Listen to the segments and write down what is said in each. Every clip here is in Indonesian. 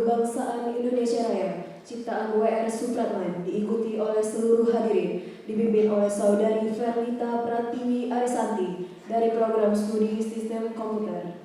Kebangsaan Indonesia Raya ciptaan W.R. Supratman diikuti oleh seluruh hadirin, dipimpin oleh Saudari Verlita Pratiwi Arisanti dari Program Studi Sistem Komputer.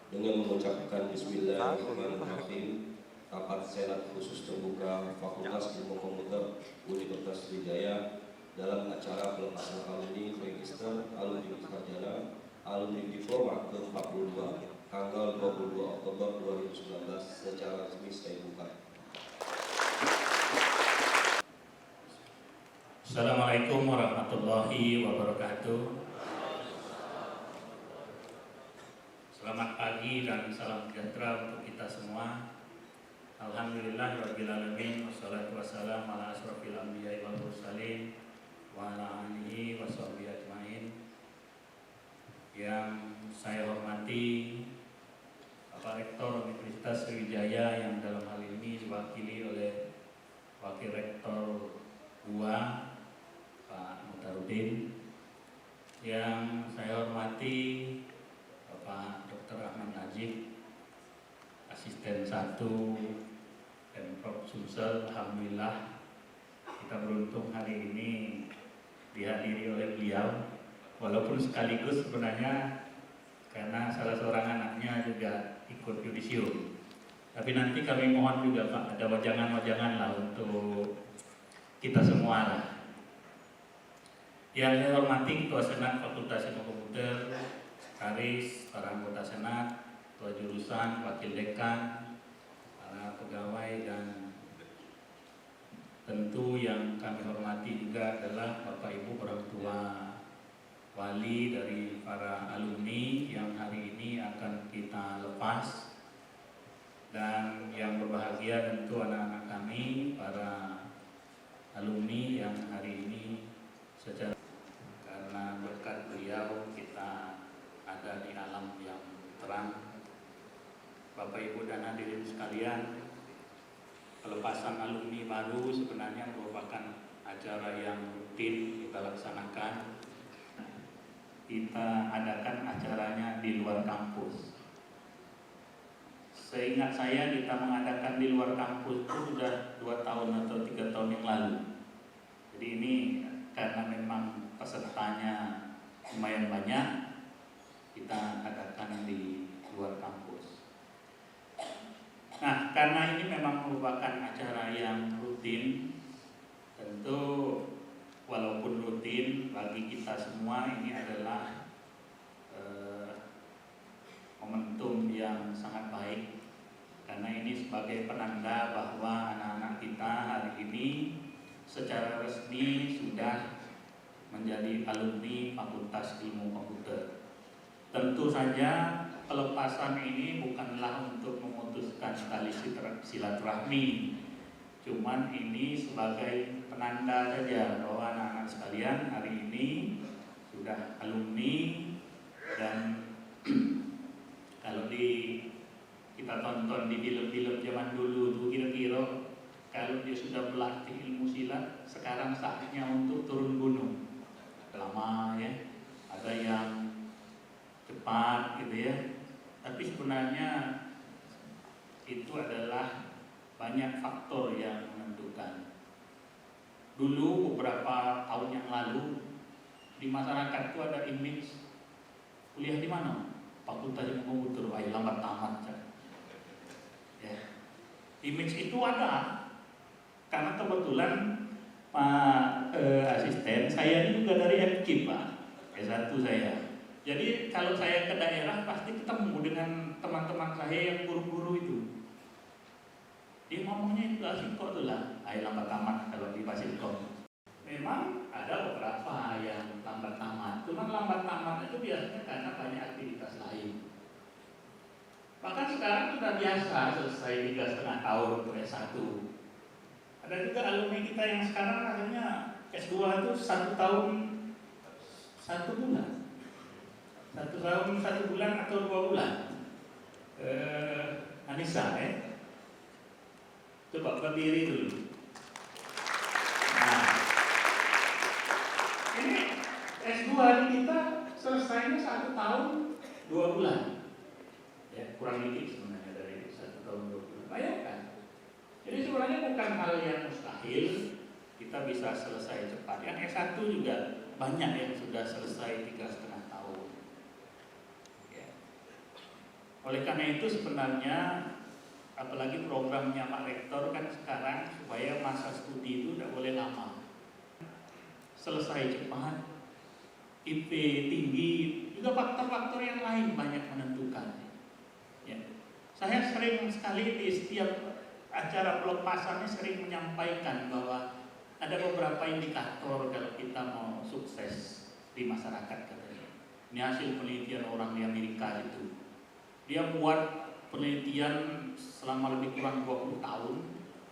Dengan mengucapkan Bismillahirrahmanirrahim, rapat Senat khusus terbuka Fakultas Ilmu Komputer Universitas Sriwijaya dalam acara pelepasan alumni register alumni sarjana alumni diploma ke-42 tanggal 22 Oktober 2019 secara resmi saya buka. Assalamualaikum warahmatullahi wabarakatuh. Selamat pagi dan salam sejahtera untuk kita semua. Alhamdulillahirabbil alamin, wassalatu wassalamu ala asrofil anbiya'i wal mursalin wa ala alihi washabbihi ajmain. Yang saya hormati Bapak Rektor Universitas Sriwijaya yang dalam hal ini diwakili oleh Wakil Rektor 2 Pak Mutarudin. Yang saya hormati Bapak Dr. Ahmad Najib, Asisten 1 Pemprov Sumsel. Alhamdulillah kita beruntung hari ini dihadiri oleh beliau, walaupun sekaligus sebenarnya karena salah seorang anaknya juga ikut yudisium. Tapi nanti kami mohon juga Pak, ada wajangan-wajangan lah untuk kita semua lah. Yang saya hormati Ketua Senat Fakultas Ilmu Komputer, Karis, para anggota Senat, ketua jurusan, wakil dekan, para pegawai, dan tentu yang kami hormati juga adalah Bapak Ibu orang tua wali dari para alumni yang hari ini akan kita lepas membantu anak-anak kami, para alumni yang hari ini secara karena berkat beliau kita ada di alam yang terang. Bapak Ibu dan hadirin sekalian, pelepasan alumni baru sebenarnya merupakan acara yang rutin kita laksanakan. Kita adakan acaranya di luar kampus. Seingat saya kita mengadakan di luar kampus itu sudah 2 tahun atau 3 tahun yang lalu. Jadi ini karena memang pesertanya lumayan banyak, kita adakan di luar kampus. Nah, karena ini memang merupakan acara yang rutin, tentu walaupun rutin bagi kita semua ini adalah momentum yang sangat baik, karena ini sebagai penanda bahwa anak-anak kita hari ini secara resmi sudah menjadi alumni Fakultas Ilmu Komputer. Tentu saja pelepasan ini bukanlah untuk memutuskan tali silaturahmi, cuman ini sebagai penanda saja bahwa anak-anak sekalian hari ini sudah alumni. Dan kalau kita tonton di film-film zaman dulu tuh kira-kira kalau dia sudah berlatih ilmu silat, sekarang saatnya untuk turun gunung. Lama ya, ada yang cepat gitu ya. Tapi sebenarnya itu adalah banyak faktor yang menentukan. Dulu beberapa tahun yang lalu di masyarakat itu ada image kuliah di mana? Fakultas Ilmu Komputer, ayo lambat tamat. Ya. Image itu ada karena kebetulan Pak asisten saya ini juga dari FKIP, Pak. S1 saya. Jadi kalau saya ke daerah pasti ketemu dengan teman-teman saya yang guru-guru itu. Dia ngomongnya itu asik kok tuh lah, ayo lambat tamat kalau di Fasilkom. Memang ada beberapa yang lambat tamat, cuman lambat tamat itu biasanya karena banyak aktivitas lain. Bahkan sekarang sudah biasa selesai 3,5 tahun untuk S1. Ada juga alumni kita yang sekarang akhirnya S2 itu 1 tahun 1 bulan. 1 tahun 1 bulan atau 2 bulan. Anissa coba berdiri dulu. Nah, ini S2 kita selesainya 1 tahun 2 bulan. Ya, kurang dikit sebenarnya dari 1 tahun 2 bulan. Bayangkan. Jadi sebenarnya bukan hal yang mustahil kita bisa selesai cepat. Yang S1 juga banyak yang sudah selesai 3,5 tahun. Ya. Oleh karena itu sebenarnya apalagi programnya Pak Rektor kan sekarang supaya masa studi itu tidak boleh lama, selesai cepat, IP tinggi, juga faktor-faktor yang lain banyak menentukan. Ya. Saya sering sekali di setiap acara pelepasannya sering menyampaikan bahwa ada beberapa indikator kalau kita mau sukses di masyarakat katanya. Ini hasil penelitian orang di Amerika itu. Dia buat penelitian selama lebih kurang 20 tahun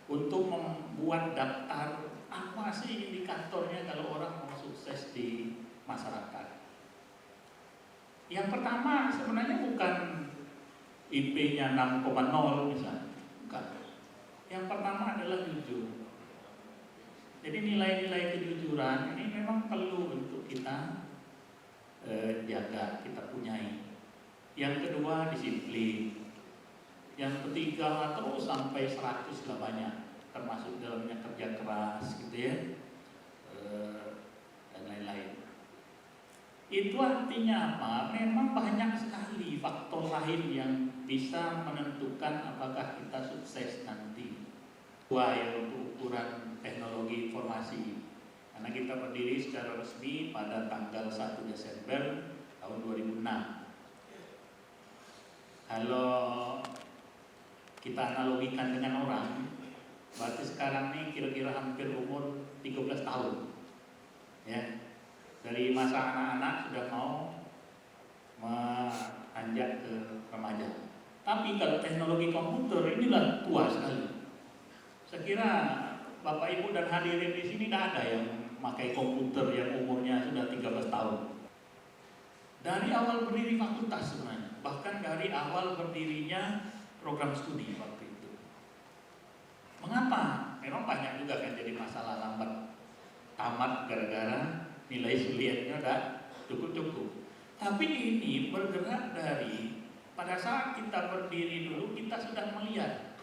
untuk membuat daftar apa sih indikatornya kalau orang mau sukses di masyarakat. Yang pertama sebenarnya bukan IP-nya 6,0 misalnya, bukan. Yang pertama adalah jujur. Jadi nilai-nilai kejujuran ini memang perlu untuk kita jaga, kita punyai. Yang kedua disiplin. Yang ketiga terus sampai 100 lah banyak, termasuk dalamnya kerja keras gitu ya, dan lain-lain. Itu artinya apa? Memang banyak sekali faktor lain yang bisa menentukan apakah kita sukses nanti. Dua yang untuk ukuran teknologi informasi, karena kita berdiri secara resmi pada tanggal 1 Desember tahun 2006. Kalau kita analogikan dengan orang, berarti sekarang ini kira-kira hampir umur 13 tahun. Ya. Dari masa anak-anak sudah mau menanjak ke remaja. Tapi kalau teknologi komputer inilah tua sekali. kira Bapak Ibu dan hadirin di sini tidak ada yang memakai komputer yang umurnya sudah 13 tahun. Dari awal berdiri fakultas sebenarnya, bahkan dari awal berdirinya program studi waktu itu. Mengapa? Memang banyak juga kan jadi masalah lambat tamat gara-gara nilai suliannya udah cukup-cukup. Tapi ini bergerak dari pada saat kita berdiri dulu kita sudah melihat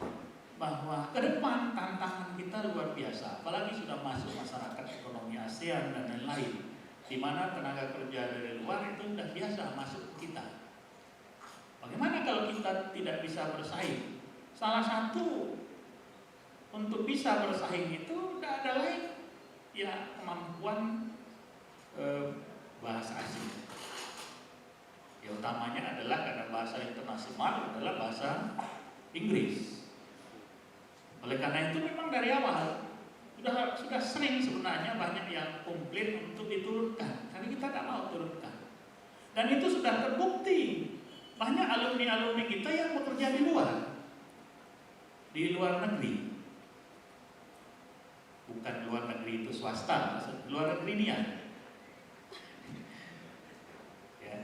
bahwa ke depan tantangan kita luar biasa, apalagi sudah masuk masyarakat ekonomi ASEAN dan lain-lain, di mana tenaga kerja dari luar itu sudah biasa masuk ke kita. Bagaimana kalau kita tidak bisa bersaing? Salah satu untuk bisa bersaing itu tidak ada lain, ya kemampuan bahasa asing. Ya utamanya adalah karena bahasa internasional adalah bahasa Inggris. Oleh karena itu memang dari awal sudah sering sebenarnya banyak yang komplain untuk diturunkan, karena kita tidak mau turunkan. Dan itu sudah terbukti. Banyak alumni-alumni kita yang bekerja di luar negeri. Bukan luar negeri itu swasta, luar negeri dia. Ya.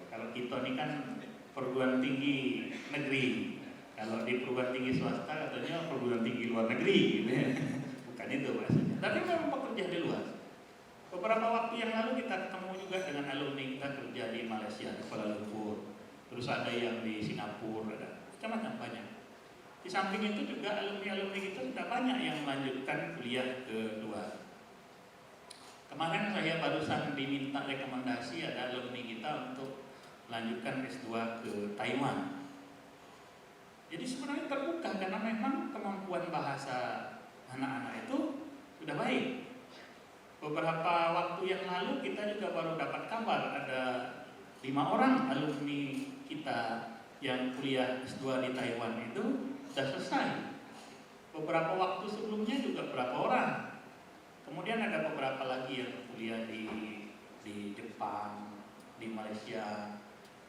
Kalau kita ini kan perguruan tinggi negeri. Kalau di perguruan tinggi swasta katanya perguruan tinggi luar negeri, gitu ya. Bukan itu maksudnya. Tapi memang bekerja di luar. Beberapa waktu yang lalu kita ketemu juga dengan alumni kita kerja di Malaysia, di Kuala Lumpur. Terus ada yang di Singapura, ada macam-macam banyak. Di samping itu juga alumni-alumni kita sudah banyak yang melanjutkan kuliah ke luar. Kemarin saya barusan diminta rekomendasi ada alumni kita untuk melanjutkan S2 ke Taiwan. Jadi sebenarnya terbuka karena memang kemampuan bahasa anak-anak itu sudah baik. Beberapa waktu yang lalu kita juga baru dapat kabar ada 5 orang alumni kita yang kuliah S2 di Taiwan itu sudah selesai. Beberapa waktu sebelumnya juga berapa orang. Kemudian ada beberapa lagi yang kuliah di Jepang, di Malaysia,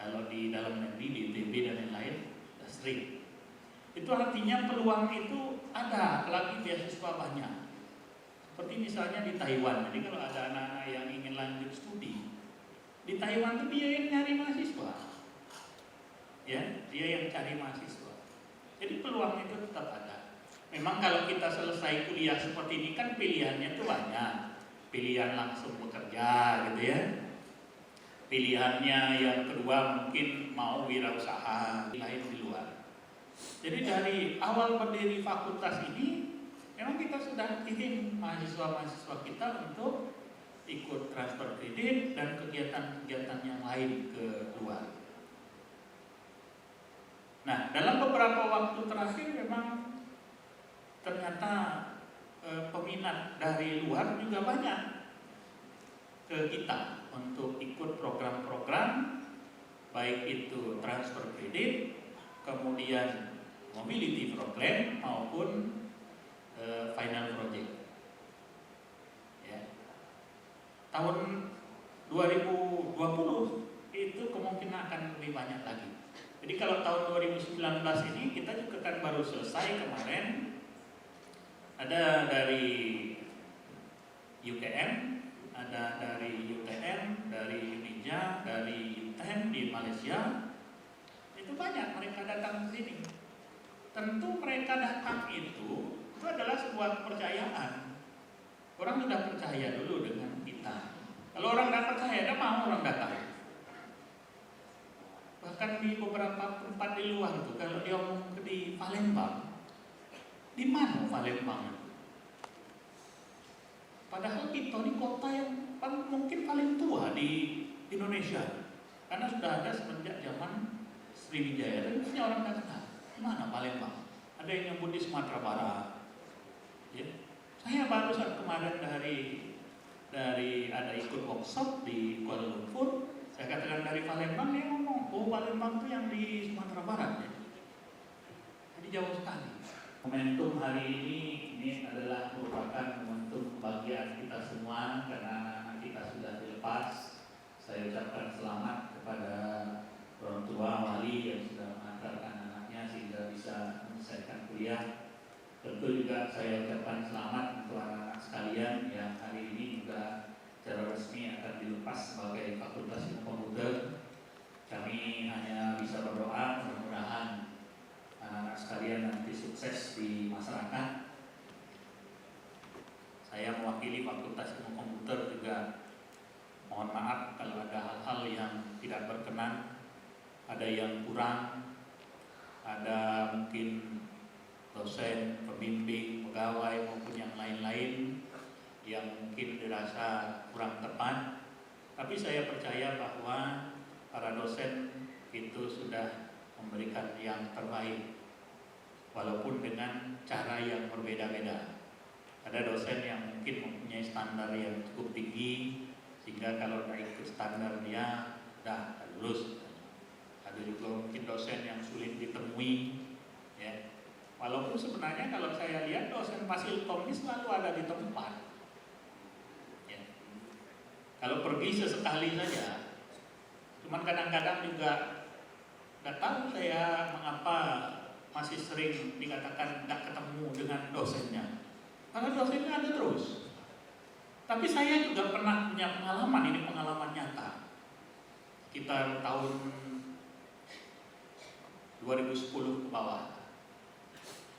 kalau di dalam negeri di ITB dan lain-lain sudah sering. Itu artinya peluang itu ada, apalagi beasiswa banyak. Seperti misalnya di Taiwan, jadi kalau ada anak-anak yang ingin lanjut studi, di Taiwan itu dia yang nyari mahasiswa. Ya, dia yang cari mahasiswa. Jadi peluang itu tetap ada. Memang kalau kita selesai kuliah seperti ini kan pilihannya itu banyak. Pilihan langsung bekerja gitu ya. Pilihannya yang kedua mungkin mau wirausaha, lain di luar. Jadi dari awal berdiri fakultas ini memang kita sudah kirim mahasiswa-mahasiswa kita untuk ikut transfer kredit dan kegiatan-kegiatan yang lain ke luar. Nah, dalam beberapa waktu terakhir memang ternyata peminat dari luar juga banyak ke kita untuk ikut program-program baik itu transfer kredit, kemudian mobility program maupun final project. Ya. Tahun 2020 itu kemungkinan akan lebih banyak lagi. Jadi kalau tahun 2019 ini kita juga kan baru selesai kemarin, ada dari UKM, ada dari UTM, dari Unija, dari UTM di Malaysia. Itu banyak mereka datang ke sini. Tentu mereka datang itu adalah sebuah kepercayaan. Orang sudah percaya dulu dengan kita. Kalau orang tidak percaya, tidak mau orang datang. Bahkan di beberapa tempat di luar itu, kalau dia ngomong di Palembang, di mana Palembang? Padahal kita ini kota yang mungkin paling tua di Indonesia, karena sudah ada semenjak zaman Sriwijaya. Dan mestinya orang tidak kenal. Mana Palembang? Ada yang nyebut di Sumatera Barat. Ya. Saya barusan kemarin dari ada ikut workshop di Kuala Lumpur. Saya katakan dari Palembang, dia ngomong, oh Palembang itu yang di Sumatera Barat ya. Jadi jauh sekali. Momentum hari ini adalah merupakan momentum kebahagiaan kita semua karena anak-anak kita sudah dilepas. Saya ucapkan selamat kepada orang tua wali yang sudah mengantarkan anaknya sehingga bisa menyelesaikan kuliah. mewakili Fakultas Ilmu Komputer juga mohon maaf kalau ada hal-hal yang tidak berkenan, ada yang kurang, ada mungkin dosen, pembimbing, pegawai maupun yang lain-lain yang mungkin dirasa kurang tepat. Tapi saya percaya bahwa para dosen itu sudah memberikan yang terbaik, walaupun dengan cara yang berbeda-beda. Ada dosen yang mungkin mempunyai standar yang cukup tinggi, sehingga kalau naik ke standar dia dah lulus. Ada juga mungkin dosen yang sulit ditemui, ya. Walaupun sebenarnya kalau saya lihat dosen Fasilkom ini selalu ada di tempat, ya. Kalau pergi sesekali saja, cuman kadang-kadang juga nggak tahu saya mengapa masih sering dikatakan tidak ketemu dengan dosennya. Karena dosennya ada terus. Tapi saya juga pernah punya pengalaman, ini pengalaman nyata. Sekitar tahun 2010 ke bawah.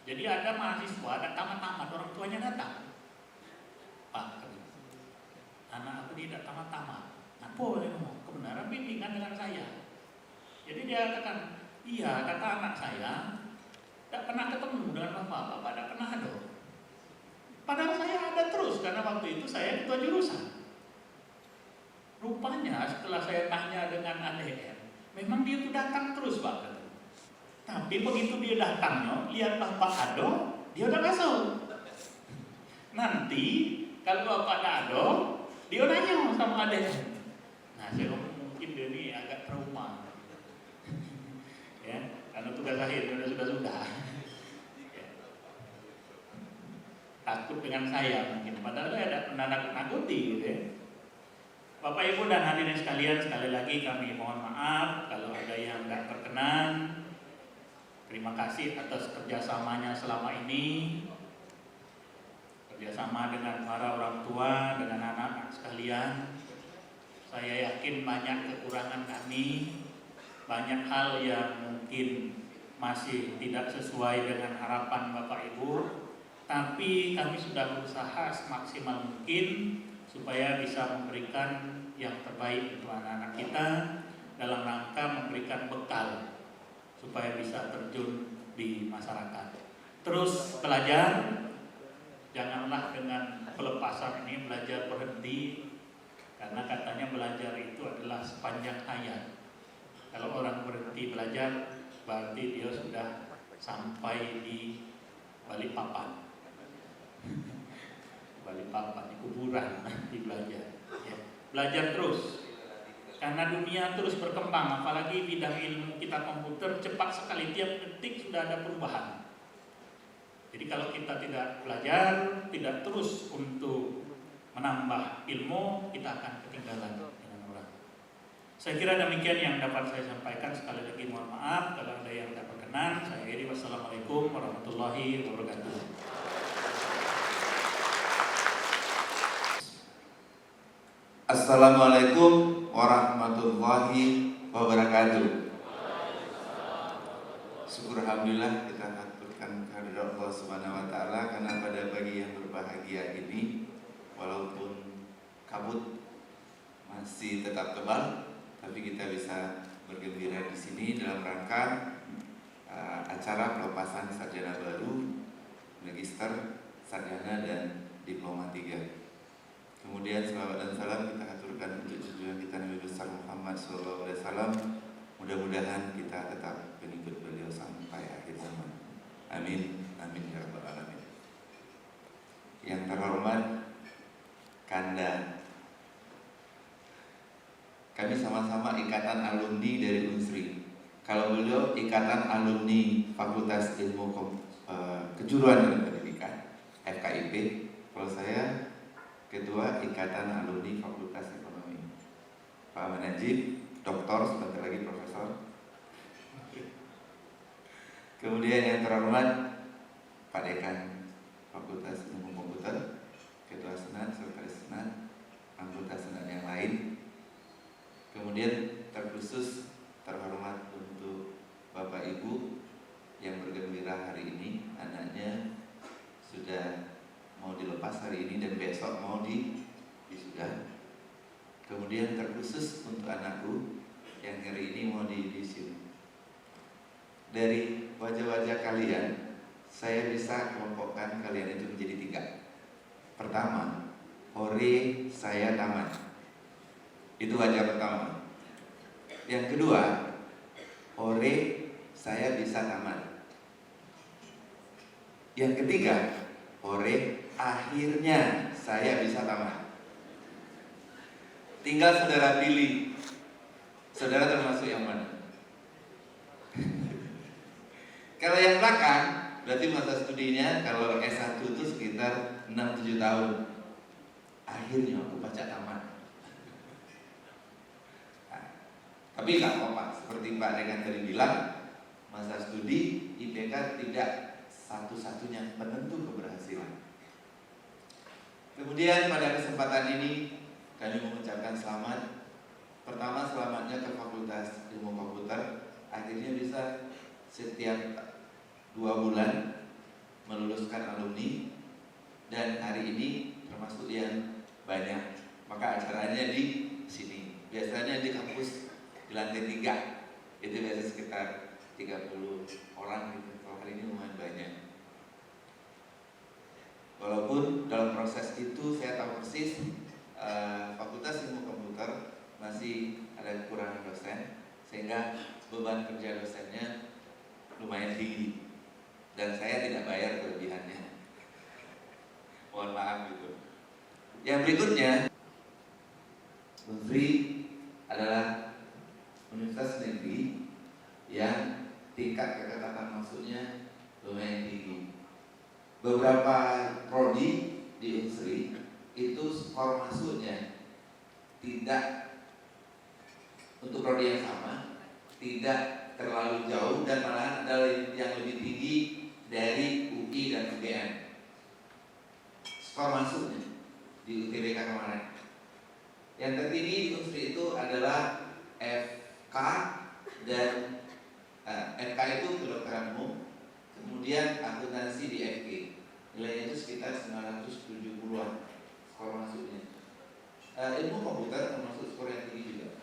Jadi ada mahasiswa, ada tamat-tamat, orang tuanya datang. Pak, anak aku tidak tamat-tamat. Apa kebenaran bimbingan dengan saya. Jadi dia katakan, iya, kata anak saya tidak pernah ketemu dengan bapak tidak pernah ada. Padahal saya ada terus, karena waktu itu saya ketua jurusan. Rupanya setelah saya tanya dengan ADM, memang dia itu datang terus Pak. Tapi begitu dia datangnya, lihat bapak ada, dia udah masuk. Nanti kalau bapak tidak ada, dia nanya sama ADM. Nah saya mungkin dia ini agak trauma. Ya, karena tugas akhir sudah. Takut dengan saya mungkin, padahal saya ada menakut-nakuti gitu ya. Bapak Ibu dan hadirin sekalian, sekali lagi kami mohon maaf kalau ada yang tidak berkenan. Terima kasih atas kerjasamanya selama ini, kerjasama dengan para orang tua, dengan anak-anak sekalian. Saya yakin banyak kekurangan kami, banyak hal yang mungkin masih tidak sesuai dengan harapan Bapak Ibu. Tapi kami sudah berusaha semaksimal mungkin supaya bisa memberikan yang terbaik untuk anak-anak kita dalam rangka memberikan bekal supaya bisa terjun di masyarakat. Terus belajar, janganlah dengan pelepasan ini belajar berhenti, karena katanya belajar itu adalah sepanjang hayat. Kalau orang berhenti belajar, berarti dia sudah sampai di Balikpapan. Balikpapan di kuburan nanti belajar. Ya. Belajar terus, karena dunia terus berkembang, apalagi bidang ilmu kita komputer cepat sekali, tiap detik sudah ada perubahan. Jadi kalau kita tidak belajar, tidak terus untuk menambah ilmu, kita akan ketinggalan dengan orang. Saya kira demikian yang dapat saya sampaikan. Sekali lagi mohon maaf kalau ada yang tidak berkenan. Saya akhiri, wassalamualaikum warahmatullahi wabarakatuh. Assalamualaikum warahmatullahi wabarakatuh. Syukur alhamdulillah kita haturkan kehadirat Allah Subhanahu wa taala, karena pada pagi yang berbahagia ini walaupun kabut masih tetap tebal, tapi kita bisa bergembira di sini dalam rangka acara pelepasan sarjana baru, magister, sarjana dan diploma 3. Kemudian salawat dan salam kita aturkan untuk junjungan kita Nabi besar Muhammad SAW. Mudah-mudahan kita tetap pengikut beliau sampai akhir zaman. Amin, amin ya rabbal alamin. Yang terhormat Kanda, kami sama-sama ikatan alumni dari Unsri. Kalau beliau ikatan alumni Fakultas Ilmu Kejuruan dan Pendidikan FKIP, kalau saya Ketua Ikatan Alumni Fakultas Ekonomi. Pak Manajib, doktor, sebentar lagi profesor. Kemudian yang terhormat Pak Dekan Fakultas Ilmu Komputer, Ketua Senat, Sekretaris Senat, anggota Senat yang lain. Kemudian terkhusus terhormat untuk Bapak Ibu yang bergembira hari ini, anaknya sudah mau dilepas hari ini dan besok mau wisuda. Kemudian terkhusus untuk anakku yang hari ini mau diwisuda. Dari wajah-wajah kalian, saya bisa kelompokkan kalian itu menjadi 3. Pertama, hore saya tamat. Itu wajah pertama. Yang kedua, hore saya bisa tamat. Yang ketiga, hore akhirnya saya bisa tamat. Tinggal saudara pilih, saudara termasuk yang mana? Kalau yang belakang, berarti masa studinya kalau S1 itu sekitar 6-7 tahun. Akhirnya aku baca tamat. Nah, tapi nggak apa-apa, seperti Pak Dekan tadi bilang, masa studi IPK tidak satu-satunya penentu keberhasilan. Kemudian pada kesempatan ini kami mengucapkan selamat. Pertama, selamatnya ke Fakultas Ilmu Komputer, akhirnya bisa setiap 2 bulan meluluskan alumni, dan hari ini termasuk yang banyak. Maka acaranya di sini. Biasanya di kampus di lantai 3 itu biasa sekitar 30 orang gitu. Kalau hari ini lumayan banyak. Walaupun dalam proses itu saya tahu persis Fakultas Ilmu Komputer masih ada kekurangan dosen, sehingga beban kerja dosennya lumayan tinggi dan saya tidak bayar kelebihannya. Mohon maaf gitu. Yang berikutnya, Unsri adalah universitas negeri yang tingkat keketatan masuknya lumayan tinggi. Beberapa prodi di Unsri itu skor masuknya tidak, untuk prodi yang sama, tidak terlalu jauh dan malahan ada yang lebih tinggi dari UI dan UGM. Skor masuknya di UTBK kemarin. Yang tertinggi di Unsri itu adalah FK dan FK itu kedokteran umum, kemudian akuntansi di FG. Nilainya itu sekitar 970-an skor masuknya. Ilmu komputer termasuk skor yang tinggi juga.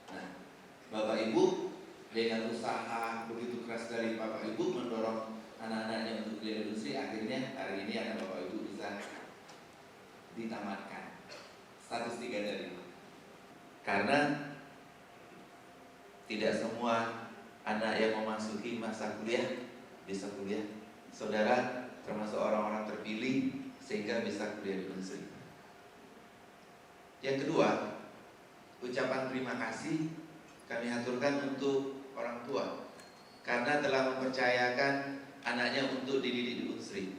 Nah, Bapak Ibu dengan usaha begitu keras dari Bapak Ibu mendorong anak-anaknya untuk kuliah di Unsri, akhirnya hari ini anak Bapak Ibu bisa ditamatkan status 3 tadi. Karena tidak semua anak yang memasuki masa kuliah bisa kuliah. Saudara termasuk orang-orang terpilih sehingga bisa kuliah di Unsri. Yang kedua, ucapan terima kasih kami aturkan untuk orang tua karena telah mempercayakan anaknya untuk dididik di Unsri.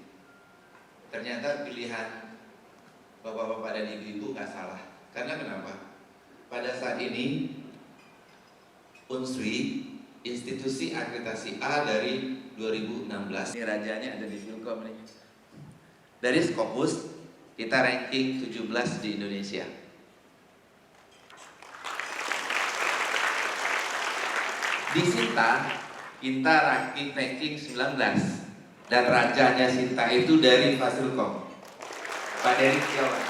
Ternyata pilihan bapak-bapak dan ibu-ibu gak salah. Karena kenapa? Pada saat ini Unsri institusi akreditasi A dari 2016. Ini rajanya ada di Filkom nih. Dari Scopus kita ranking 17 di Indonesia. Di Sinta kita ranking 19 dan rajanya Sinta itu dari Fasilkom, Pak Derik Setiawan.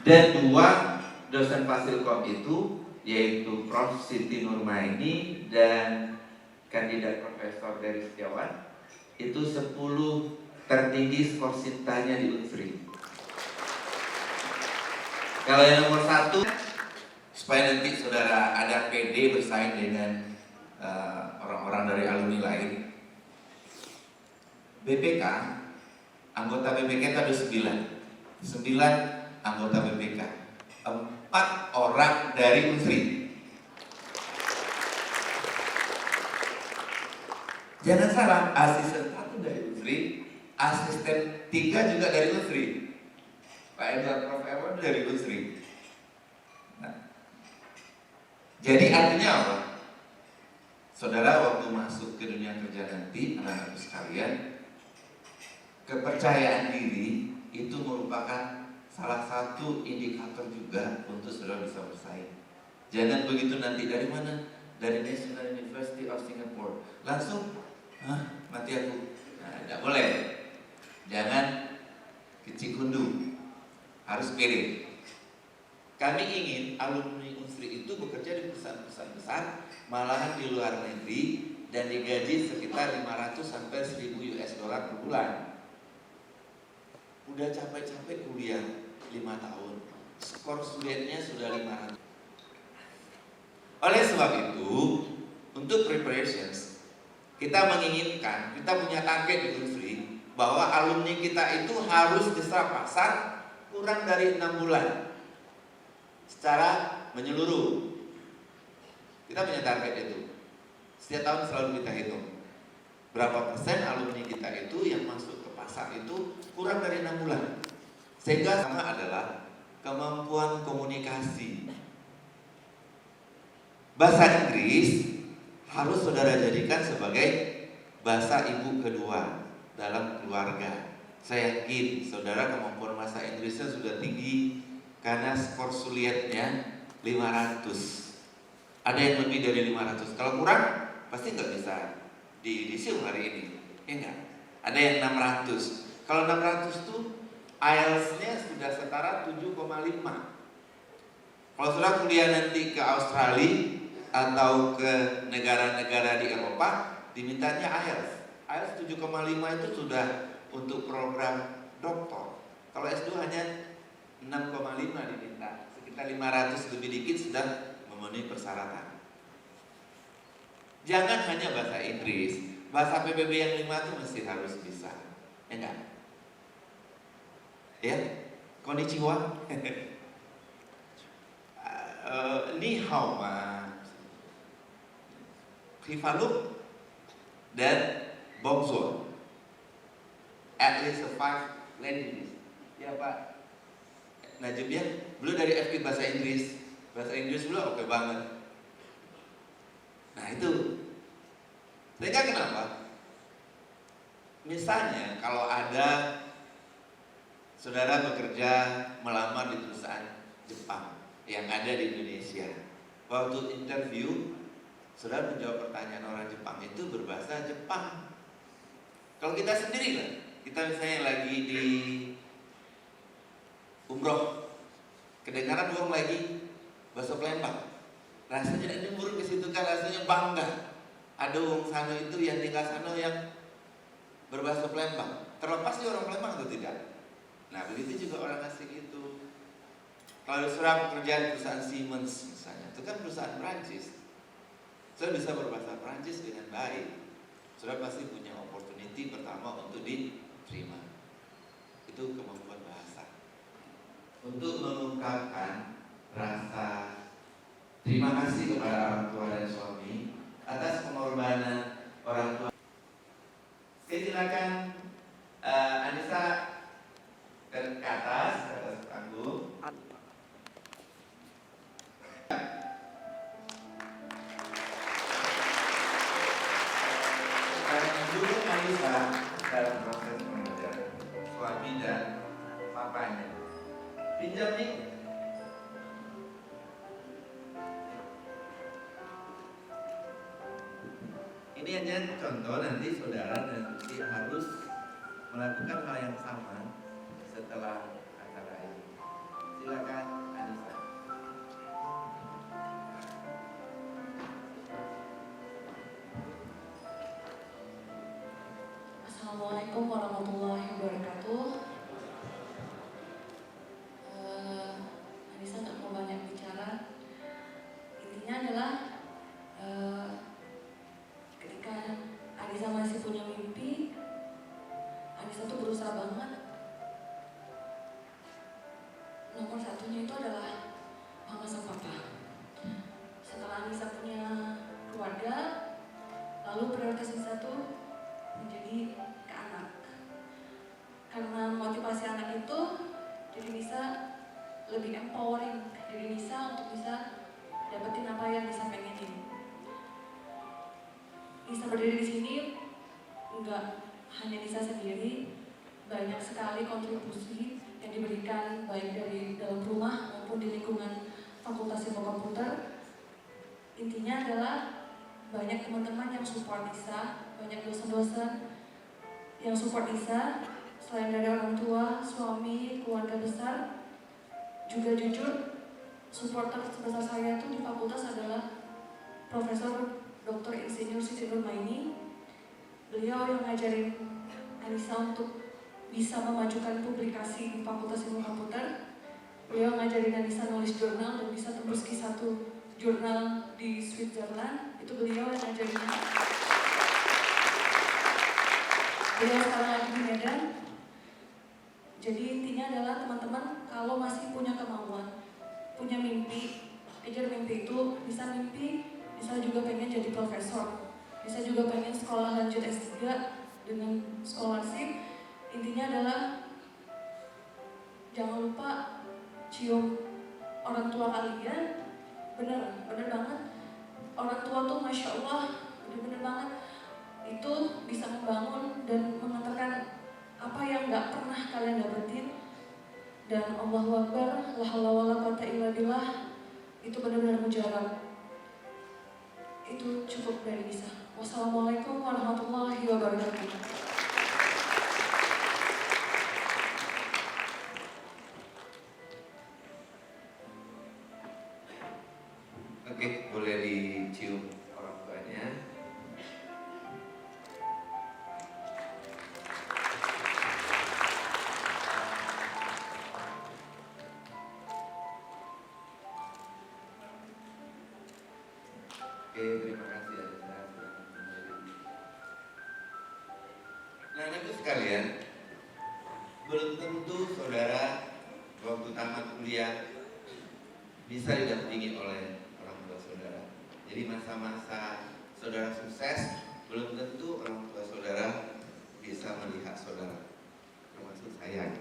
Dan 2 dosen Fasilkom itu yaitu Prof. Siti Nurmaini dan kandidat Profesor Derik Setiawan itu 10 tertinggi skor Sintanya di Unsri. Kalau yang nomor 1, supaya nanti saudara ada PD bersaing dengan orang-orang dari alumni lain. BPK, anggota BPK itu ada 9 anggota BPK, 4 orang dari Unsri. Jangan salah, asisten 1 dari Unsri, asisten 3 juga dari Unsri. Pak Edward Prof. Edward dari Unsri. Jadi artinya apa? Saudara waktu masuk ke dunia kerja nanti, anak-anak sekalian, kepercayaan diri itu merupakan salah satu indikator juga untuk saudara bisa bersaing. Jangan begitu nanti dari mana? Dari National University of Singapore. Langsung, mati aku. Nah, tidak boleh. Jangan kecil kundu, harus pede. Kami ingin alumni Unsri itu bekerja di perusahaan-perusahaan besar, malahan di luar negeri, dan digaji sekitar 500 sampai 1000 US dollar per bulan. Udah capek-capek kuliah 5 tahun, skor studinya sudah 500. Oleh sebab itu, untuk preparations, kita menginginkan, kita punya target di Unsri, bahwa alumni kita itu harus diserap pasar kurang dari 6 bulan secara menyeluruh. Kita punya target itu. Setiap tahun selalu kita hitung berapa persen alumni kita itu yang masuk ke pasar itu kurang dari 6 bulan. Sehingga sama adalah kemampuan komunikasi. Bahasa Inggris harus saudara jadikan sebagai bahasa ibu kedua dalam keluarga. Saya yakin saudara kemampuan bahasa Inggrisnya sudah tinggi karena skor sulietnya 500. Ada yang lebih dari 500. Kalau kurang pasti nggak bisa diisium hari ini, ya enggak? Ada yang 600. Kalau 600 tuh IELTS-nya sudah setara 7,5. Kalau sudah kuliah nanti ke Australia atau ke negara-negara di Eropa, dimintanya IELTS. IELTS 7,5 itu sudah untuk program doktor. Kalau S2 hanya 6,5 diminta, sekitar 500 lebih dikit sudah memenuhi persyaratan. Jangan hanya bahasa Inggris, bahasa PBB yang 5 itu mesti harus bisa, ya enggak? Ya, konnichiwa, ni hao ma, Hivaluk, dan bonjour. At least 5 languages. Ya Pak Najib ya, belum dari FK bahasa Inggris belum oke banget. Nah itu, mereka kenapa? Misalnya kalau ada saudara bekerja melamar di perusahaan Jepang yang ada di Indonesia, waktu interview saudara menjawab pertanyaan orang Jepang itu berbahasa Jepang. Kalau kita sendiri lah, kita misalnya lagi di umroh, kedengaran orang lagi bahasa Palembang, rasanya ini murid ke situ kan rasanya bangga. Ada orang sana itu yang tinggal sana yang berbahasa Palembang, terlepas dia orang Palembang atau tidak. Nah begitu juga orang asing itu. Kalau disuruh bekerja di perusahaan Siemens misalnya, itu kan perusahaan Prancis, sudah bisa berbahasa Prancis dengan baik, sudah pasti punya opportunity pertama untuk diterima. Itu kemampuan bahasa. Untuk mengungkapkan rasa terima kasih kepada orang tua dan suami atas pengorbanan orang tua. Saya silakan Anissa ke atas panggung. Dulu Anissa dalam proses mengajar suami dan papanya. Pinjam nih. Ini hanya contoh, nanti saudara nanti harus melakukan hal yang sama setelah acara ini. Silakan Anissa. Assalamualaikum warahmatullahi wabarakatuh. Anissa nggak mau banyak bicara. Intinya adalah ketika Anissa masih punya mimpi, Anissa tuh berusaha banget. Nomor satunya itu adalah mama sama papa. Setelah Anissa punya keluarga, lalu prioritas Anissa tuh menjadi ke anak. Karena motivasi anak itu jadi bisa lebih empowering, jadi bisa untuk bisa dapetin apa yang Nisa pengenin. Nisa berdiri di sini enggak hanya Nisa sendiri, banyak sekali kontribusi yang diberikan baik dari dalam rumah maupun di lingkungan Fakultas Ilmu Komputer. Intinya adalah banyak teman-teman yang support Nisa, banyak dosen-dosen yang support Nisa, selain dari orang tua, suami, keluarga besar, juga jujur supporter sebesar saya tuh di fakultas adalah Profesor Dr. Insinyur Siti Nurmaini. Beliau yang ngajarin Anissa untuk bisa memajukan publikasi di Fakultas Ilmu Komputer. Beliau ngajarin Anissa nulis jurnal dan bisa tembus ke satu jurnal di Switzerland. Itu beliau yang ngajarinnya. Beliau sekarang lagi di Medan. Jadi intinya adalah teman-teman kalau masih punya kemauan, punya mimpi, kejar mimpi itu. Bisa mimpi, bisa juga pengen jadi profesor, bisa juga pengen sekolah lanjut S3 dengan scholarship. Intinya adalah jangan lupa cium orang tua kalian. Bener banget. Orang tua tuh Masya Allah, bener banget. Itu bisa membangun dan mengantarkan apa yang gak pernah kalian dapetin. Dan Allahu Akbar, la haula wala quwata illa billah, itu benar-benar mujarab. Itu cukup dari Nisa. Wassalamualaikum warahmatullahi wabarakatuh. Oke, boleh dicium orang tuanya. Oke, terima kasih atas kembali. Nah, anak sekalian, belum tentu saudara waktu tamat kuliah bisa didampingi oleh orang tua saudara. Jadi masa-masa saudara sukses, belum tentu orang tua saudara bisa melihat saudara, termasuk saya.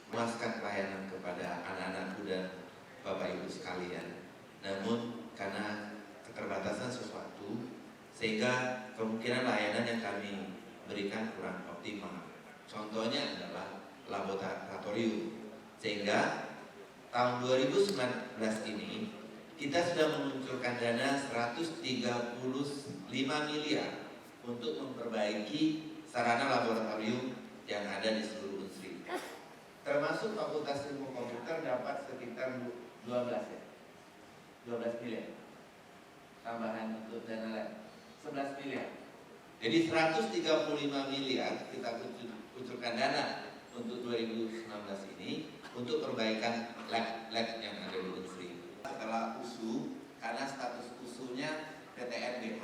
Memuaskan pelayanan kepada anak-anakku dan Bapak Ibu sekalian. Namun karena keterbatasan sesuatu, sehingga kemungkinan layanan yang kami berikan kurang optimal. Contohnya adalah laboratorium. Sehingga tahun 2019 ini kita sudah menguncurkan dana 135 miliar untuk memperbaiki sarana laboratorium yang ada di seluruh Unsri. Termasuk Fakultas Ilmu Komputer dapat sekitar 12 miliar tambahan untuk dana lab, 11 miliar. Jadi 135 miliar kita kucurkan dana untuk 2019 ini untuk perbaikan lab yang ada di Unsri. Setelah USU, karena status USU-nya PTN BH,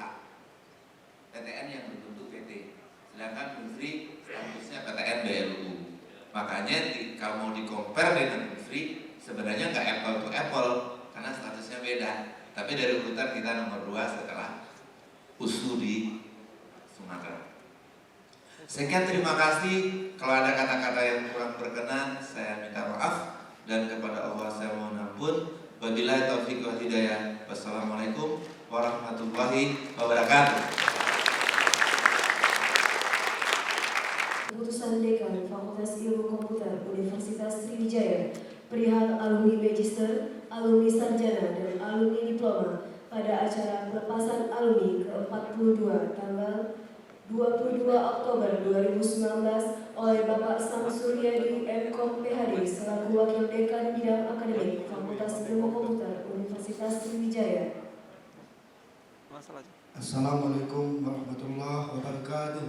PTN yang berbentuk PT, sedangkan Unsri statusnya PTN BLU. Makanya kalau mau di-compare dengan Unsri, sebenarnya nggak apple to apple karena statusnya beda. Tapi dari urutan kita nomor 2 setelah USU di Sumatera. Sekian, terima kasih. Kalau ada kata-kata yang kurang berkenan, saya minta maaf. Dan kepada Allah saya mohon ampun. Wabillahi taufiq wal hidayah. Wassalamualaikum warahmatullahi wabarakatuh. Keputusan Dekan Fakultas Ilmu Komputer Universitas Sriwijaya perihal alumni Magister, alumni Sarjana, dan alumni Diploma pada acara pelepasan alumni ke-42 tanggal 22 Oktober 2019 oleh Bapak Samsuryadi M.Com PhD selaku Wakil Dekan Bidang Akademik Fakultas Ilmu Komputer Universitas Sriwijaya. Assalamualaikum warahmatullahi wabarakatuh.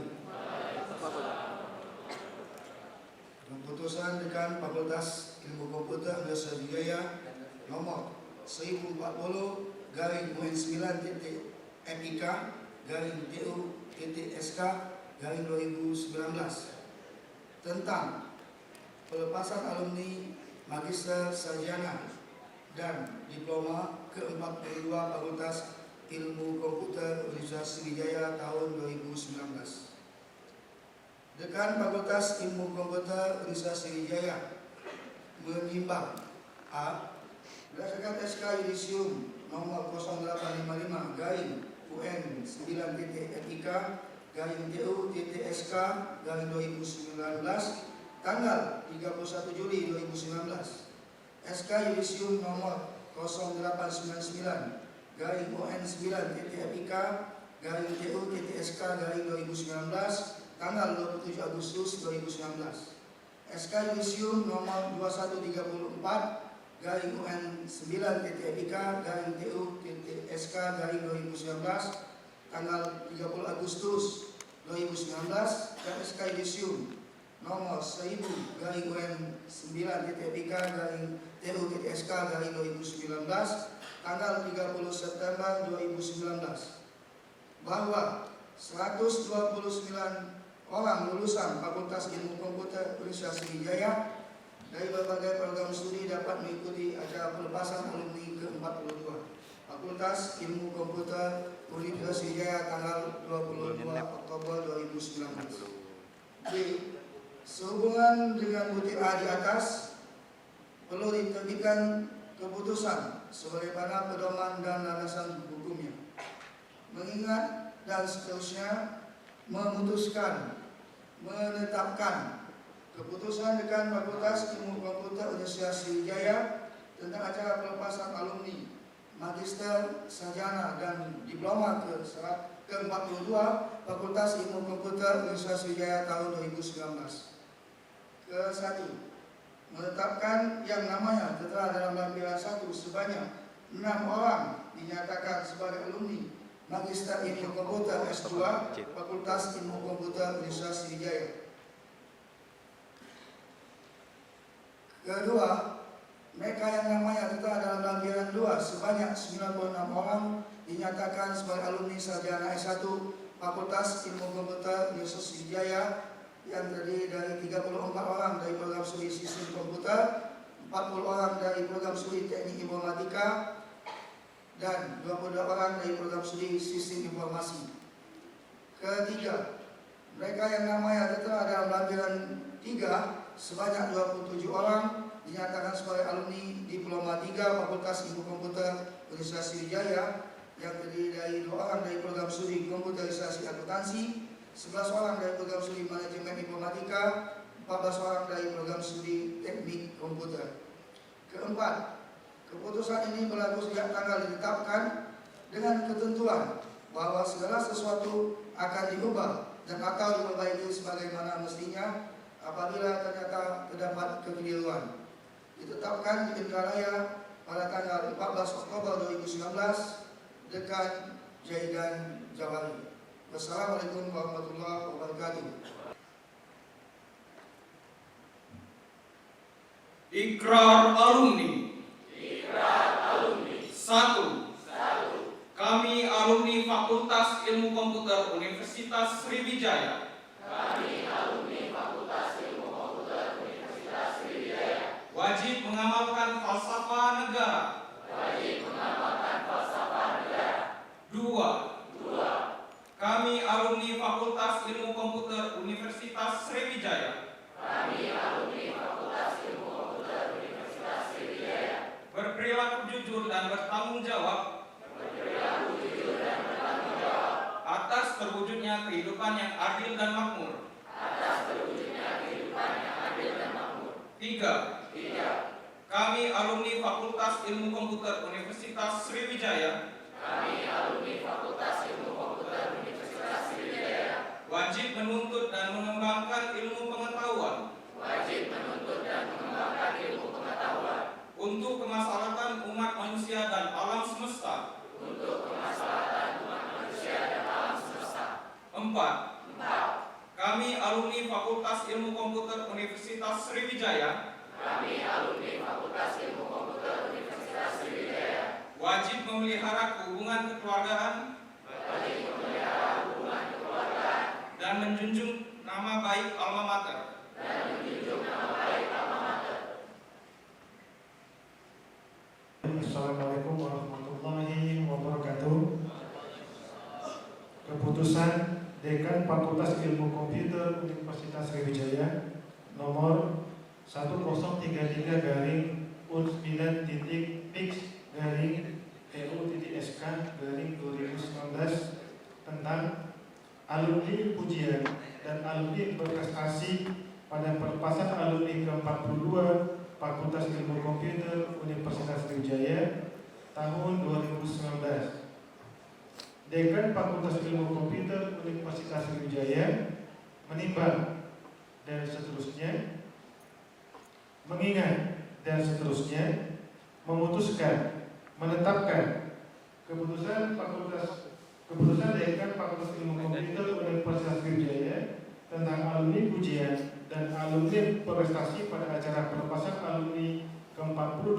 Keputusan Dekan Fakultas Ilmu Komputer Universitas Sriwijaya nomor 1040/MIK/TU/SK/2019 tentang pelepasan alumni Magister, Sarjana, dan Diploma ke-42 Fakultas Ilmu Komputer Universitas Sriwijaya tahun 2019. Dekan Fakultas Ilmu Komputer Universitas Sriwijaya menimbang A. Berdasarkan SK Yudisium nomor 0855/UN 9.TIK/TU/SK/2019 tanggal 31 Juli 2019. SK Yudisium nomor 0899/UN 9.TIK/TU/SK/2019 tanggal 27 Agustus 2019. SK Yudisium nomor 2134/UN 9.EK/TU.SK/2019 tanggal 30 Agustus 2019 dan SK Yudisium nomor 1000/UN 9.EK/TU.SK/2019 tanggal 30 September 2019 bahwa 129 orang lulusan Fakultas Ilmu Komputer Universitas Sriwijaya dari berbagai program studi dapat mengikuti acara pelepasan alumni ke-42 Fakultas Ilmu Komputer Universitas Sriwijaya tanggal 22 Oktober 2019. B. Sehubungan dengan butir A di atas, perlu diterbitkan keputusan sebagaimana pedoman dan landasan hukumnya. Mengingat dan seterusnya memutuskan, menetapkan keputusan dekan Fakultas Ilmu Komputer Universitas Sriwijaya tentang acara pelepasan alumni, magister, sarjana, dan diploma ke-42 Fakultas Ilmu Komputer Universitas Sriwijaya tahun 2019. Ke-1. Menetapkan yang namanya tertera dalam lampiran 1 sebanyak 6 orang dinyatakan sebagai alumni Magister Ilmu Komputer S2 Fakultas Ilmu Komputer Universitas Sriwijaya. Kedua, mereka yang namanya tertera dalam lampiran 2 sebanyak 96 orang dinyatakan sebagai alumni sarjana S1 Fakultas Ilmu Komputer Universitas Sriwijaya yang terdiri dari 34 orang dari program studi Sistem Komputer, 40 orang dari program studi Teknik Informatika, dan 22 orang dari program studi Sistem Informasi. Ketiga, mereka yang namanya tertera dalam lampiran 3 sebanyak 27 orang dinyatakan sebagai alumni Diploma 3 Fakultas Ilmu Komputer Universitas Sriwijaya yang terdiri dari 2 orang dari program studi Komputerisasi Akuntansi, 11 orang dari program studi Manajemen Informatika, 14 orang dari program studi Teknik Komputer. Keempat, keputusan ini berlaku sejak tanggal ditetapkan dengan ketentuan bahwa segala sesuatu akan diubah dan atau diperbaiki sebagaimana mestinya apabila ternyata terdapat kekeliruan. Ditetapkan di Indralaya pada tanggal 14 Oktober 2019, Dekan Jahidan Jawari. Wassalamualaikum warahmatullahi wabarakatuh. Ikrar alumni. 1. Kami alumni Fakultas Ilmu Komputer Universitas Sriwijaya. Wajib mengamalkan falsafah negara. 2. Kami alumni Fakultas Ilmu Komputer Universitas Sriwijaya. Berperilaku jujur dan bertanggung jawab. Atas terwujudnya kehidupan yang adil dan makmur. 3. Kami alumni Fakultas Ilmu Komputer Universitas Sriwijaya. Wajib menuntut dan mengembangkan ilmu pengetahuan. Untuk kemaslahatan umat manusia dan alam semesta. 4. Kami alumni Fakultas Ilmu Komputer Universitas Sriwijaya. Wajib memelihara hubungan kekeluargaan dan menjunjung nama baik alma mater. Assalamualaikum warahmatullahi wabarakatuh. Keputusan Dekan Fakultas Ilmu Komputer Universitas Sriwijaya nomor 10.3-PIX-EU.SK/2019 tentang alumni pujian dan alumni berprestasi pada pelepasan alumni ke-42 Fakultas Ilmu Komputer Universitas Sriwijaya tahun 2019. Dekan Fakultas Ilmu Komputer Universitas Sriwijaya menimbang, dan seterusnya, mengingat, dan seterusnya, memutuskan, menetapkan keputusan Dekan Fakultas Ilmu Komputer Universitas Sriwijaya tentang alumni pujian dan alumni berprestasi pada acara pelepasan alumni ke-42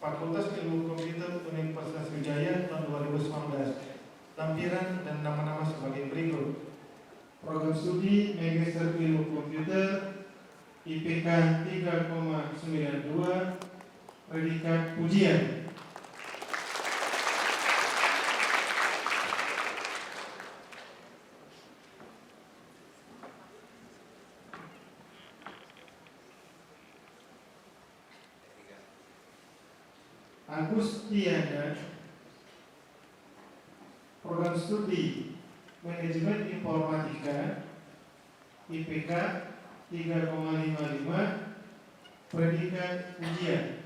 Fakultas Ilmu Komputer Universitas Sriwijaya tahun 2019. Lampiran dan nama-nama sebagai berikut. Program studi Magister Ilmu Komputer IPK 3,92, predikat pujian. Agus Tiana, program studi Manajemen Informatika IPK 3,55, predikat ujian.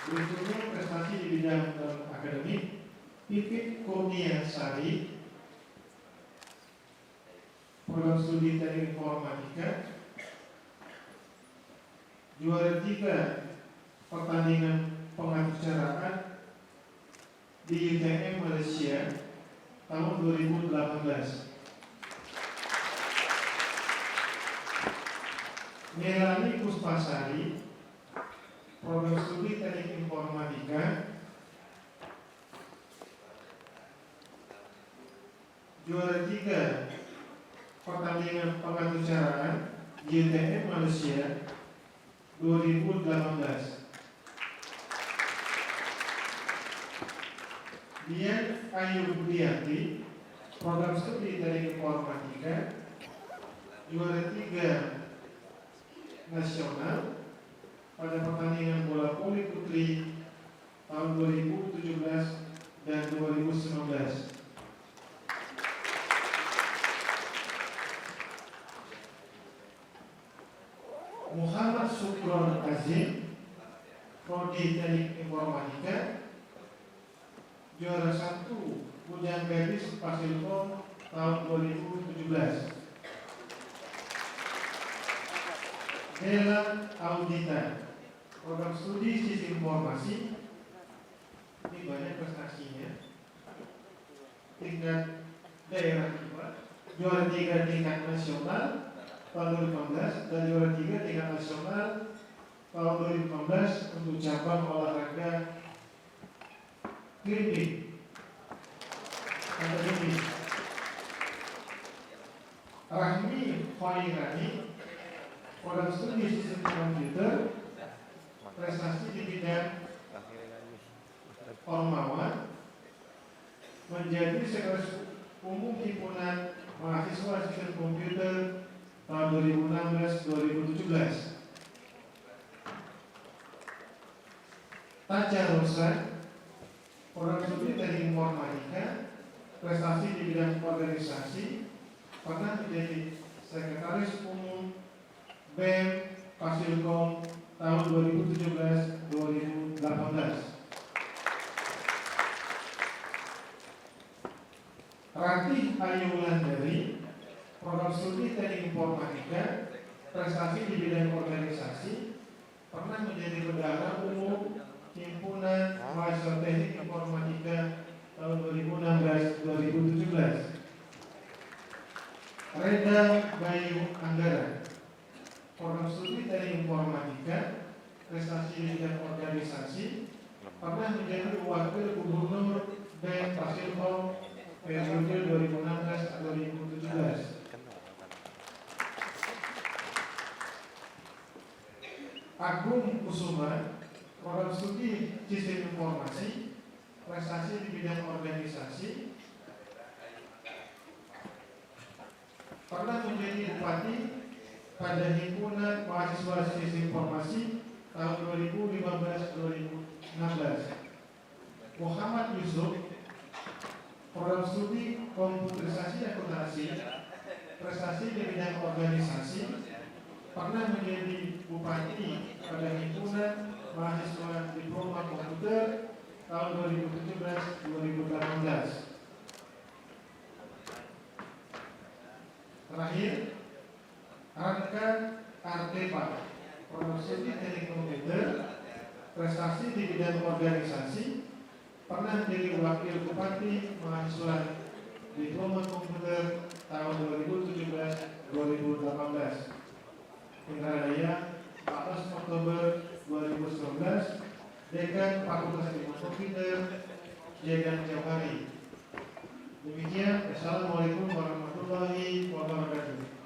Berikutnya prestasi di bidang akademik, Pipit Kurnia Sari, program studi Teknik Informatika, juara 3 pertandingan pengacaraan di UTM Malaysia tahun 2018. Melani Puspasari, program studi Teknik Informatika, juara 3 pertandingan pengacaraan di UTM Malaysia 2018. Dian Ayu Budiati, program studi Teknik Informatika, juara 3 nasional pada pertandingan bola voli putri tahun 2017 dan 2019. Muhammad Sukron Azim, prodi Teknik Informatika, juara 1 Bujang Gadis Pasilkom tahun 2017. Bella Audita, program studi Sistem Informasi, ini banyak prestasinya, tingkat daerah juga, juara 3 tingkat nasional tahun 2015 dan juara 3 tingkat nasional tahun 2015 untuk cabang olahraga climbing akademi. Rahmi Khairani, program studi Sistem Komputer, prestasi di bidang Ormawa, menjadi sekretaris umum himpunan mahasiswa Sistem Komputer tahun 2016-2017. Taja Rosa, program studi Teknik Informatika, prestasi di bidang organisasi, pernah menjadi sekretaris umum BEM Fasilkom tahun 2017-2018. Ratih Ayu Wulandari, program studi Teknik Informatika, prestasi di bidang organisasi, pernah menjadi bendahara umum Himpunan Mahasiswa Teknik Informatika tahun 2016-2017. Reda Bayu Anggara, program studi Teknik Informatika, prestasi di bidang organisasi, pernah menjadi wakil gubernur BEM Fasilkom periode 2016-2017. Agung Kusuma, program studi Sistem Informasi, prestasi di bidang organisasi, pernah menjadi bupati pada Himpunan Mahasiswa Sistem Informasi tahun 2015-2016. Muhammad Yusuf, program studi Komputerisasi Akuntansi, prestasi di bidang organisasi, pernah menjadi bupati pada Himpunan Mahasiswa Diploma Komputer tahun 2017-2018. Terakhir, Rangka Artepa, Profesor di Teknik Komputer, prestasi di bidang organisasi, pernah jadi wakil bupati mahasiswa Diploma Komputer tahun 2017-2018. Indralaya 14 Oktober 2019, Dekan Fakultas Ilmu Komputer, Jegan Jauhari. Demikian, Assalamualaikum warahmatullahi wabarakatuh.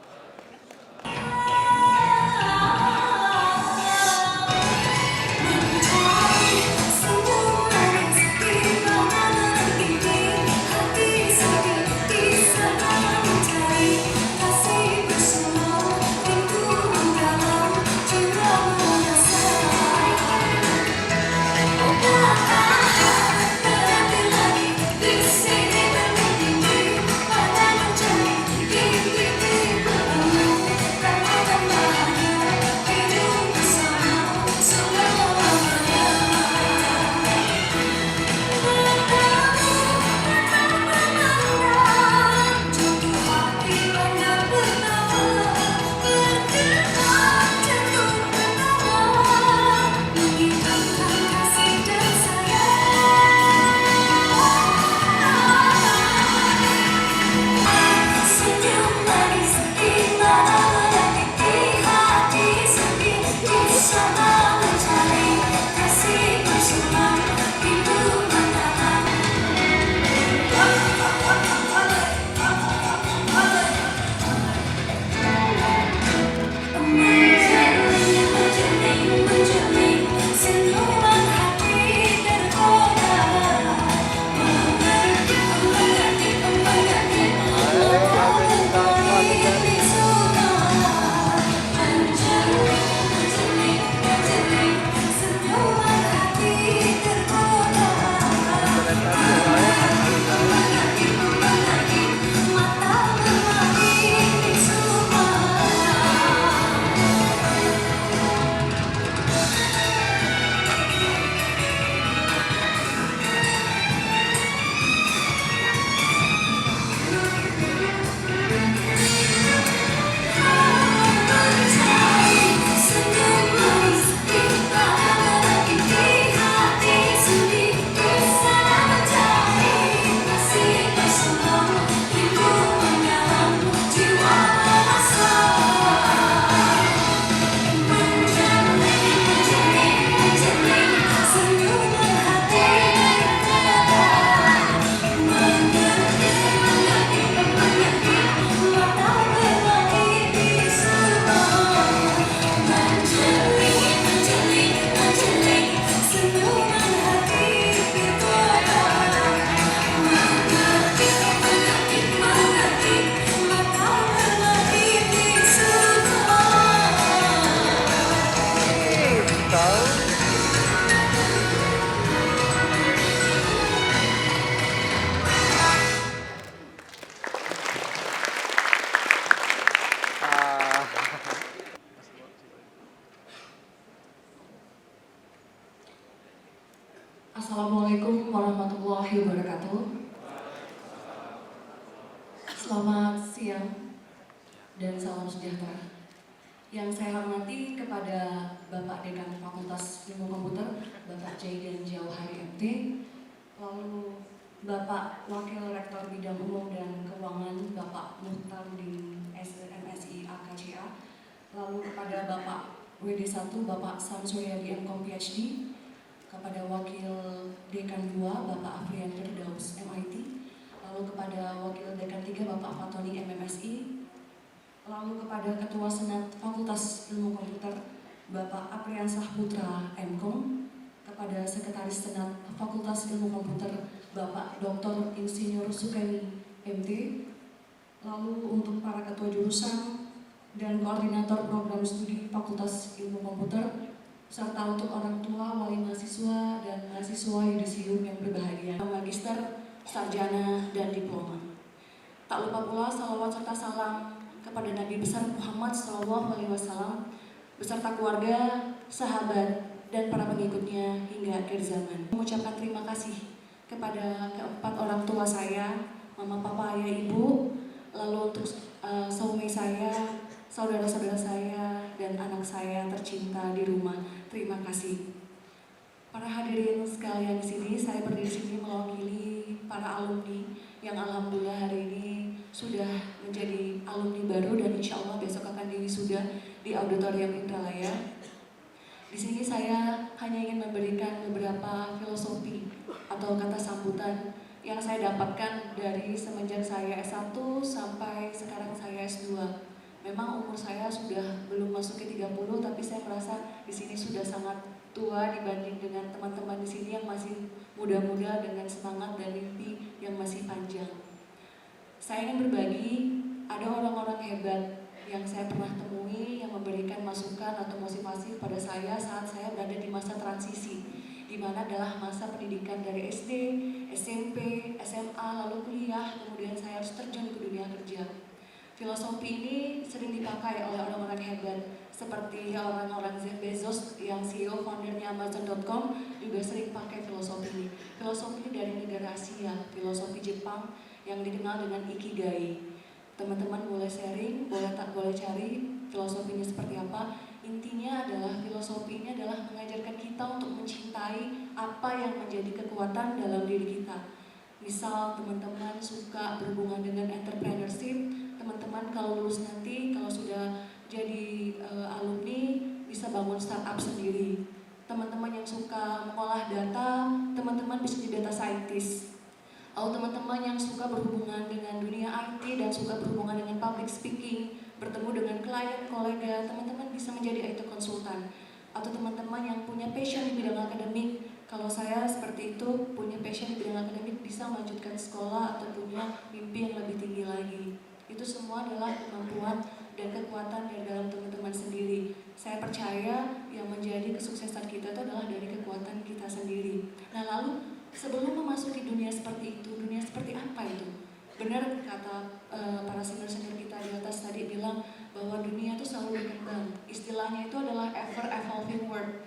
Assalamualaikum warahmatullahi wabarakatuh. Selamat siang dan salam sejahtera. Yang saya hormati kepada Bapak Dekan Fakultas Ilmu Komputer, Bapak Jegan Jauhari MT, lalu Bapak Wakil Rektor Bidang Umum dan Keuangan, Bapak Muhtarudin MSI AKCA, lalu kepada Bapak WD1, Bapak Samsuryadi MKom PhD, kepada Wakil Dekan 2, Bapak Afrian Firdaus MIT, lalu kepada Wakil Dekan 3, Bapak Fatoni MMSI, lalu kepada Ketua Senat Fakultas Ilmu Komputer, Bapak Apriansah Putra MKom, kepada Sekretaris Senat Fakultas Ilmu Komputer, Bapak Dr. Insinyur Sukeni MT, lalu untuk para Ketua Jurusan dan Koordinator Program Studi Fakultas Ilmu Komputer, serta untuk orang tua, wali mahasiswa, dan mahasiswa yudisium yang berbahagia, magister, sarjana, dan diploma. Tak lupa pula salawat serta salam kepada Nabi besar Muhammad SAW beserta keluarga, sahabat, dan para pengikutnya hingga akhir zaman. Mengucapkan terima kasih kepada keempat orang tua saya, mama, papa, ayah, ibu, lalu untuk suami saya, saudara-saudara saya, dan anak saya tercinta di rumah. Terima kasih. Para hadirin sekalian di sini, saya berdiri di sini mewakili para alumni yang alhamdulillah hari ini sudah menjadi alumni baru dan insya Allah besok akan diwisuda di Auditorium Indralaya. Di sini saya hanya ingin memberikan beberapa filosofi atau kata sambutan yang saya dapatkan dari semenjak saya S1 sampai sekarang saya S2. Memang umur saya sudah belum masuk ke 30, tapi saya merasa di sini sudah sangat tua dibanding dengan teman-teman di sini yang masih muda-muda dengan semangat dan mimpi yang masih panjang. Saya ingin berbagi, ada orang-orang hebat yang saya pernah temui yang memberikan masukan atau motivasi pada saya saat saya berada di masa transisi, di mana adalah masa pendidikan dari SD, SMP, SMA, lalu kuliah, kemudian saya harus terjun ke dunia kerja. Filosofi ini sering dipakai oleh orang-orang hebat seperti orang-orang Jeff Bezos yang CEO foundernya Amazon.com juga sering pakai filosofi ini. Filosofi ini dari negara Asia, filosofi Jepang yang dikenal dengan Ikigai. Teman-teman boleh sharing, boleh cari filosofinya seperti apa. Intinya adalah filosofi ini adalah mengajarkan kita untuk mencintai apa yang menjadi kekuatan dalam diri kita. Misal teman-teman suka berhubungan dengan entrepreneurship, teman-teman kalau lulus nanti, kalau sudah jadi alumni, bisa bangun startup sendiri. Teman-teman yang suka mengolah data, teman-teman bisa jadi data scientist. Kalau teman-teman yang suka berhubungan dengan dunia IT dan suka berhubungan dengan public speaking, bertemu dengan klien, kolega, teman-teman bisa menjadi IT konsultan. Atau teman-teman yang punya passion di bidang akademik, kalau saya seperti itu, punya passion di bidang akademik, bisa melanjutkan sekolah atau punya mimpi yang lebih tinggi lagi. Itu semua adalah kemampuan dan kekuatan dari dalam teman-teman sendiri. Saya percaya yang menjadi kesuksesan kita itu adalah dari kekuatan kita sendiri. Nah lalu, sebelum memasuki dunia seperti itu, dunia seperti apa itu? Benar kata para senior-senior kita di atas tadi bilang bahwa dunia itu selalu berkembang. Istilahnya itu adalah ever evolving world.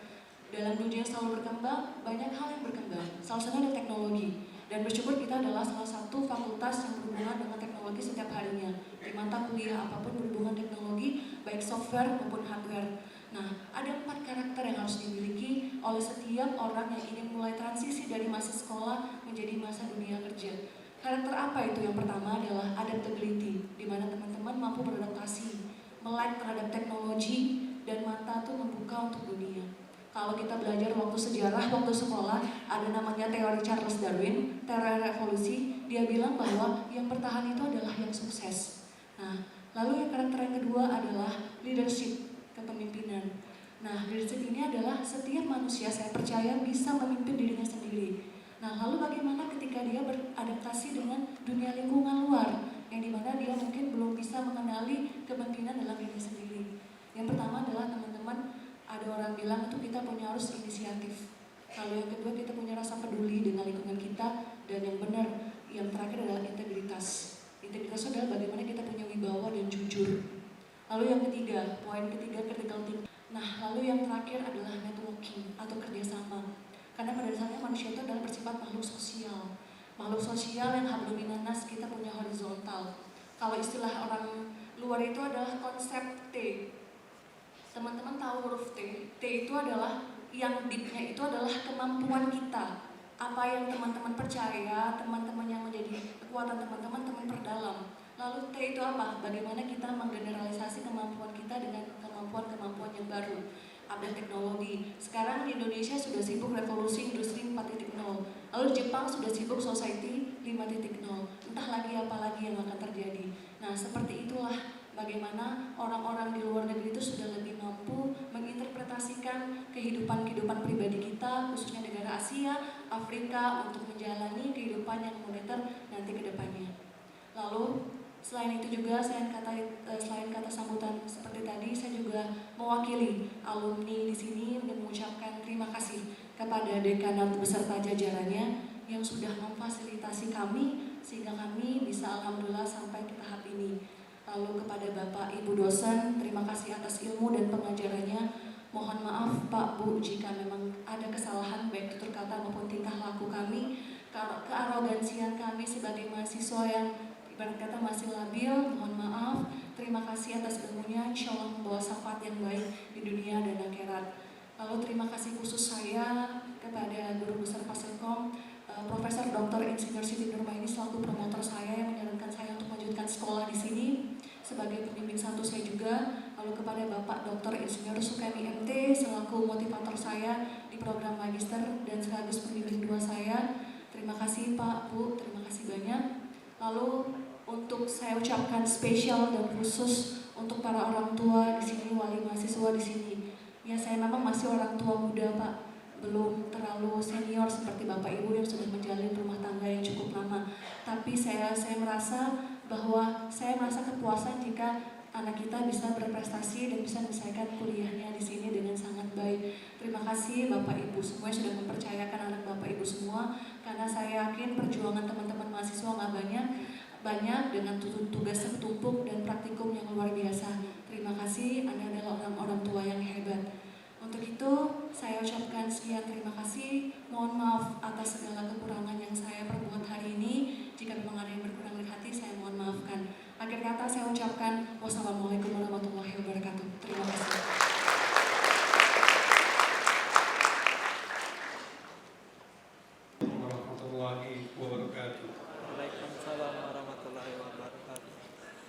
Dalam dunia selalu berkembang, banyak hal yang berkembang. Salah satunya adalah teknologi. Dan bersyukur kita adalah salah satu fakultas yang berhubungan dengan teknologi setiap harinya. Di mata kuliah apapun berhubungan teknologi, baik software maupun hardware. Nah, ada 4 karakter yang harus dimiliki oleh setiap orang yang ingin mulai transisi dari masa sekolah menjadi masa dunia kerja. Karakter apa itu? Yang pertama adalah adaptability, di mana teman-teman mampu beradaptasi, melek terhadap teknologi, dan mata tuh membuka untuk dunia. Kalau kita belajar waktu sejarah, waktu sekolah, ada namanya teori Charles Darwin, teori revolusi, dia bilang bahwa yang bertahan itu adalah yang sukses. Nah, lalu yang karakter yang kedua adalah leadership, kepemimpinan. Nah, leadership ini adalah setiap manusia, saya percaya, bisa memimpin dirinya sendiri. Nah, lalu bagaimana ketika dia beradaptasi dengan dunia lingkungan luar, yang dimana dia mungkin belum bisa mengenali kepemimpinan dalam diri sendiri. Yang pertama adalah teman-teman, ada orang bilang itu kita punya harus inisiatif. Kalau yang kedua kita punya rasa peduli dengan lingkungan kita, dan yang benar, yang terakhir adalah integritas. Integritas adalah bagaimana kita punya wibawa dan jujur. Lalu yang ketiga, poin ketiga critical thinking. Nah, lalu yang terakhir adalah networking atau kerjasama. Karena pada dasarnya manusia itu adalah bersifat makhluk sosial. Makhluk sosial yang hablum minan nas, kita punya horizontal. Kalau istilah orang luar itu adalah konsep T. Teman-teman tahu huruf T. T itu adalah yang deep-nya itu adalah kemampuan kita. Apa yang teman-teman percaya, teman-teman yang menjadi kekuatan teman-teman, teman perdalam. Lalu T itu apa? Bagaimana kita menggeneralisasi kemampuan kita dengan kemampuan-kemampuan yang baru. Update teknologi. Sekarang di Indonesia sudah sibuk revolusi industri 4.0. Lalu Jepang sudah sibuk society 5.0. Entah lagi apa lagi yang akan terjadi. Nah, seperti itulah bagaimana orang-orang di luar negeri itu sudah lebih mampu menginterpretasikan kehidupan pribadi kita, khususnya negara Asia, Afrika, untuk menjalani kehidupan yang moneter nanti ke depannya. Lalu, selain itu juga selain kata sambutan seperti tadi, saya juga mewakili alumni di sini dan mengucapkan terima kasih kepada dekanat beserta jajarannya yang sudah memfasilitasi kami sehingga kami bisa alhamdulillah sampai ke tahap ini. Lalu kepada Bapak Ibu dosen, terima kasih atas ilmu dan pengajarannya. Mohon maaf Pak Bu jika memang ada kesalahan baik tutur kata maupun tingkah laku kami, kearogansian kami sebagai mahasiswa yang ibarat kata masih labil, mohon maaf. Terima kasih atas ilmunya, insya Allah membawa syafaat yang baik di dunia dan akhirat. Lalu terima kasih khusus saya kepada Guru Besar Fasilkom, Profesor Dr. Insinyur Siti Nurmaini selaku promotor saya yang menyarankan saya untuk melanjutkan sekolah di sini sebagai pembimbing satu saya juga. Lalu kepada Bapak Dr. Insinyur Sukemi MT selaku motivator saya di program magister dan sekaligus pembimbing dua saya. Terima kasih Pak, Bu, terima kasih banyak. Lalu untuk saya ucapkan spesial dan khusus untuk para orang tua di sini, wali mahasiswa di sini. Ya saya memang masih orang tua muda Pak, belum terlalu senior seperti Bapak Ibu yang sudah menjalin rumah tangga yang cukup lama. Tapi saya merasa bahwa saya merasa kepuasan jika anak kita bisa berprestasi dan bisa menyelesaikan kuliahnya di sini dengan sangat baik. Terima kasih Bapak Ibu semua yang sudah mempercayakan anak Bapak Ibu semua, karena saya yakin perjuangan teman-teman mahasiswa nggak banyak dengan tugas tertumpuk dan praktikum yang luar biasa. Terima kasih, Anda adalah orang-orang tua yang hebat. Untuk itu, saya ucapkan sekian terima kasih. Mohon maaf atas segala kekurangan yang saya perbuat hari ini. Jika memang ada yang berkurang dari hati, saya mohon maafkan. Akhir kata saya ucapkan wassalamualaikum warahmatullahi wabarakatuh. Terima kasih. Warahmatullahi wabarakatuh. Waalaikumsalam warahmatullahi wabarakatuh.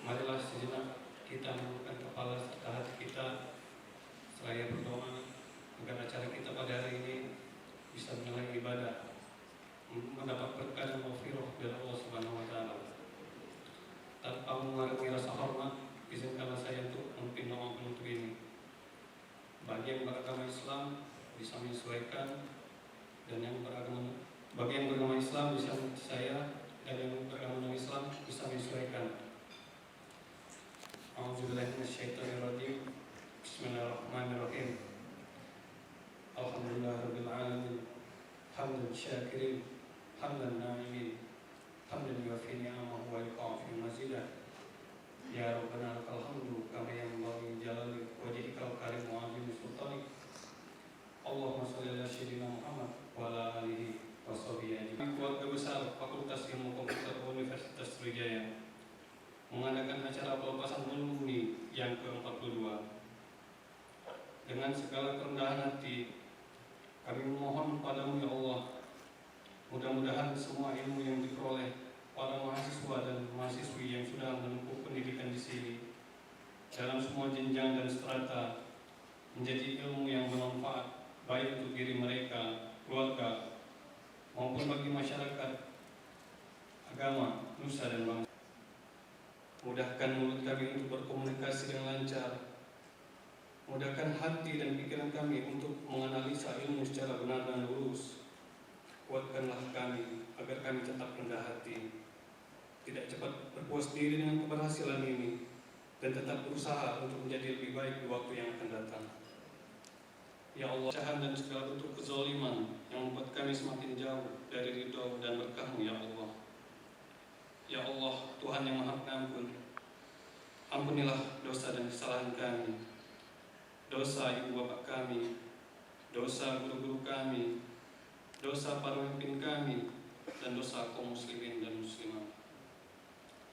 Marilah sejenak kita menundukkan kepala serta hati kita seraya berdoa agar acara kita pada hari ini bisa menyelesaikan ibadah, mendapat berkah dan maghfirah dari Allah Subhanahu wa taala. Tanpa mengurangi rasa hormat, izinkanlah saya untuk memimpin doa penutup ini. Bagi yang beragama Islam bisa menyesuaikan, dan yang bagi yang beragama Islam bisa saya, dan yang beragama non-Islam bisa menyesuaikan. A'udzubillahi minasyaitonirrajim. Bismillahirrahmanirrahim. Alhamdulillahirabbil alamin. Hamdan syakirin, hamdan na'imin, hamdan yuwafi ni'amahu wa yukafi mazidah. Ya Rabbana lakal hamdu kama yanbaghi jalali wajhikal karim wa 'azimi sultanik. Allahumma shalli ala sayyidina Muhammad wa ala alihi wa sahbihi ajma'in. Keluarga besar Fakultas Ilmu Komputer Universitas Sriwijaya mengadakan acara pelepasan alumni yang ke-42. Dengan segala kerendahan hati, kami memohon padamu ya Allah, mudah-mudahan semua ilmu yang diperoleh para mahasiswa dan mahasiswi yang sudah menempuh pendidikan di sini dalam semua jenjang dan strata menjadi ilmu yang bermanfaat baik untuk diri mereka, keluarga, maupun bagi masyarakat, agama, nusa dan bangsa. Mudahkan mulut kami untuk berkomunikasi dengan lancar. Mudahkan hati dan pikiran kami untuk menganalisa ilmu secara benar dan lurus. Kuatkanlah kami agar kami tetap rendah hati, tidak cepat berpuas diri dengan keberhasilan ini, dan tetap berusaha untuk menjadi lebih baik di waktu yang akan datang. Ya Allah, cahan dan segala bentuk kezaliman yang membuat kami semakin jauh dari ridho dan berkah-Mu ya Allah. Ya Allah, Tuhan yang Maha Pengampun, ampunilah dosa dan kesalahan kami, dosa ibu bapak kami, dosa guru-guru kami, dosa para pemimpin kami, dan dosa kaum muslimin dan muslimat.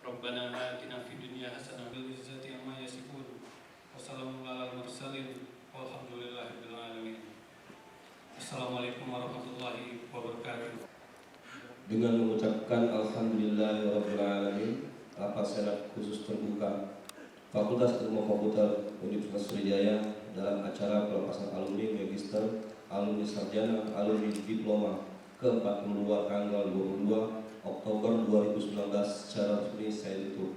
Rabbana atina fid dunya hasanah wa fil akhirati amma yasifun. Wassalamu alal mursalin walhamdulillahirabbil alamin. Assalamualaikum warahmatullahi wabarakatuh. Dengan mengucapkan alhamdulillahirrahmanirrahim, rapat senat khusus terbuka Fakultas Ilmu Komputer Universitas Sriwijaya dalam acara pelepasan alumni magister, alumni sarjana, alumni diploma ke-42 tanggal 22 Oktober 2019 secara resmi saya tutup.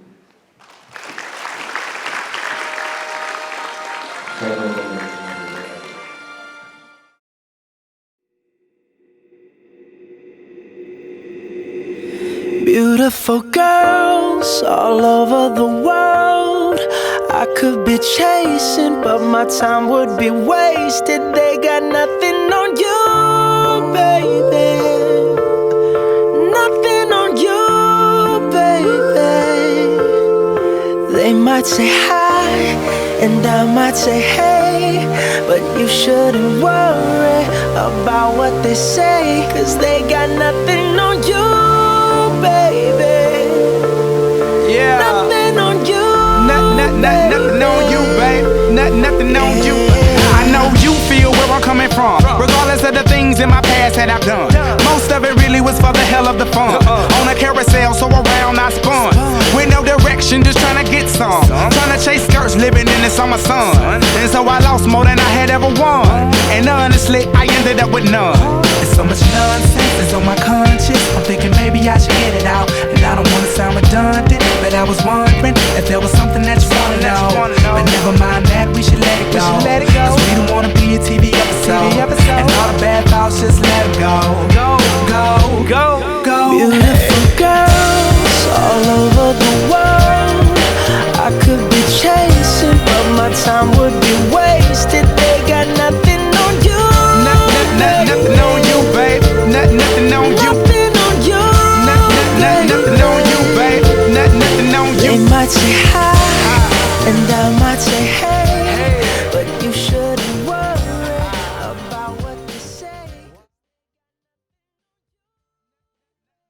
Beautiful girls all over the world, I could be chasing, but my time would be wasted. They got nothing on you, baby. Nothing on you, baby. They might say hi, and I might say hey, but you shouldn't worry about what they say, 'cause they got nothing on you, baby. nothing on you, babe. Nothing on you. I know you feel where I'm coming from, regardless of the things in my past that I've done. Most of it really was for the hell of the fun. On a carousel, so around I spun. With no direction, just trying to get some. Trying to chase skirts, living in the summer sun. And so I lost more than I had ever won. And honestly, I ended up with none. There's so much nonsense that's on my conscience. I'm thinking maybe I should get it out. And I don't wanna sound redundant, but I was wondering if there was something that you wanna know. But never mind that, we should let it go. Cause we don't wanna be a TV episode. And all the bad thoughts, just let it go. Go. Beautiful girls all over the world. I could be chasing, but my time would be wasted. They got nothing on you. Nothing on you, babe. Nothing on you. Nothing on you. Nothing on you, babe. Nothing on you. They might say